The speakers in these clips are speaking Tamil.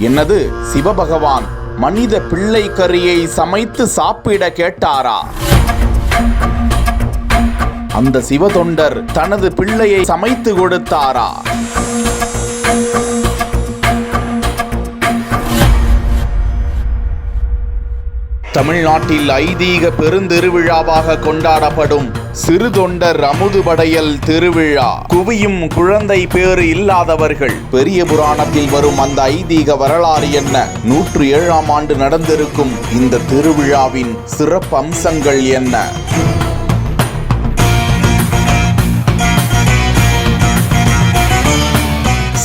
என்னது, சிவபகவான் மனித பிள்ளை கறியை சமைத்து சாப்பிட கேட்டாரா? அந்த சிவதொண்டர் தனது பிள்ளையை சமைத்து கொடுத்தாரா? தமிழ்நாட்டில் ஐதீக பெருந்திருவிழாவாக கொண்டாடப்படும் சிறுதொண்டர் அமுதுபடையல் திருவிழா. குவியும் குழந்தை பேறு இல்லாதவர்கள். பெரிய புராணத்தில் வரும் அந்த ஐதீக வரலாறு என்ன? 107ஆம் ஆண்டு நடந்திருக்கும் இந்த திருவிழாவின் சிறப்பு அம்சங்கள் என்ன?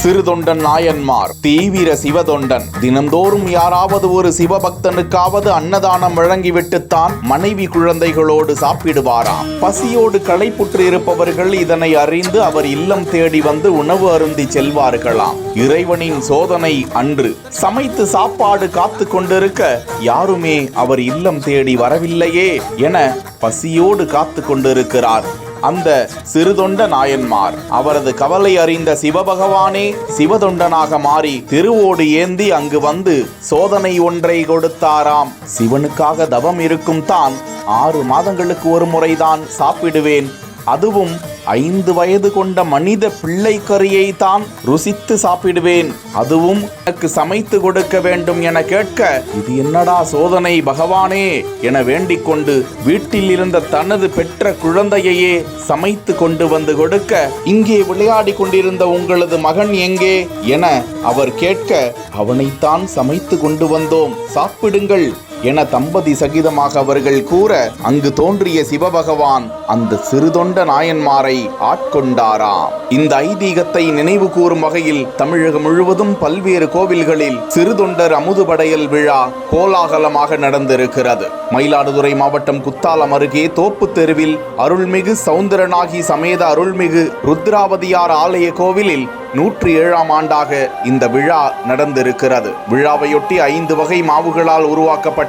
சிறுதொண்டன் நாயன்மார் தீவிர சிவதொண்டன். தினந்தோறும் யாராவது ஒரு சிவபக்தனுக்காவது அன்னதானம் வழங்கிவிட்டுத்தான் மனைவி குழந்தைகளோடு சாப்பிடுவாராம். பசியோடு களைப்புற்று இருப்பவர்கள் இதனை அறிந்து அவர் இல்லம் தேடி வந்து உணவு அருந்தி செல்வார்களாம். இறைவனின் சோதனை அன்று. சமைத்து சாப்பாடு காத்து கொண்டிருக்க யாருமே அவர் இல்லம் தேடி வரவில்லையே என பசியோடு காத்து கொண்டிருக்கிறார் அந்த சிறுதொண்ட நாயன்மார். அவரது கவலை அறிந்த சிவபகவானே சிவதொண்டனாக மாறி திருவோடு ஏந்தி அங்கு வந்து சோதனை ஒன்றை கொடுத்தாராம். சிவனுக்காக தவம் இருக்கும் தான் 6 மாதங்களுக்கு ஒரு முறைதான் சாப்பிடுவேன், அதுவும் 5 வயது கொண்ட மனித பிள்ளை கறியை தான் ருசித்து சாப்பிடுவேன், அதுவும் எனக்கு சமைத்து கொடுக்க வேண்டும் என கேட்க, இது என்னடா சோதனை பகவானே என வேண்டிக் கொண்டு வீட்டில் இருந்த தனது பெற்ற குழந்தையையே சமைத்து கொண்டு வந்து கொடுக்க, இங்கே விளையாடி கொண்டிருந்த உங்களது மகன் எங்கே என அவர் கேட்க, அவனைத்தான் சமைத்து கொண்டு வந்தோம், சாப்பிடுங்கள் என தம்பதி சகிதமாக அவர்கள் கூற, அங்கு தோன்றிய சிவபகவான் அந்த சிறுதொண்ட நாயன்மாரை ஆட்கொண்டாராம். இந்த ஐதீகத்தை நினைவு கூறும் வகையில் தமிழகம் முழுவதும் பல்வேறு கோவில்களில் சிறுதொண்டர் அமுதுபடையல் விழா கோலாகலமாக நடந்திருக்கிறது. மயிலாடுதுறை மாவட்டம் குத்தாலம் அருகே தோப்பு தெருவில் அருள்மிகு சௌந்தரநாகி சமேத அருள்மிகு ருத்ராவதியார் ஆலய கோவிலில் 107ஆம் ஆண்டாக இந்த விழா நடந்திருக்கிறது. விழாவையொட்டி 5 வகை மாவுகளால் உருவாக்கப்பட்ட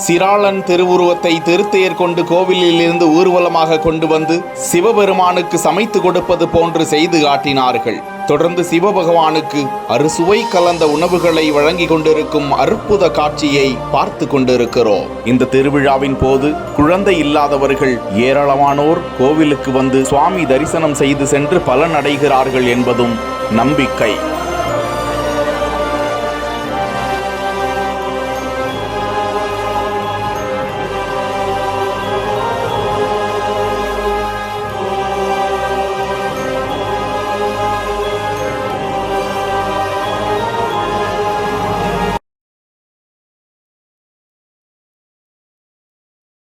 சிராளன் திருவுருவத்தை திருத்தேர் கொண்டு கோவிலில் இருந்து ஊர்வலமாக கொண்டு வந்து சிவபெருமானுக்கு சமைத்து கொடுப்பது போன்று செய்து காட்டினார்கள். தொடர்ந்து சிவபகவானுக்கு அறுசுவை கலந்த உணவுகளை வழங்கி கொண்டிருக்கும் அற்புத காட்சியை பார்த்து கொண்டிருக்கிறோம். இந்த திருவிழாவின் போது குழந்தை இல்லாதவர்கள் ஏராளமானோர் கோவிலுக்கு வந்து சுவாமி தரிசனம் செய்து சென்று பலனடைகிறார்கள் என்பதும் நம்பிக்கை.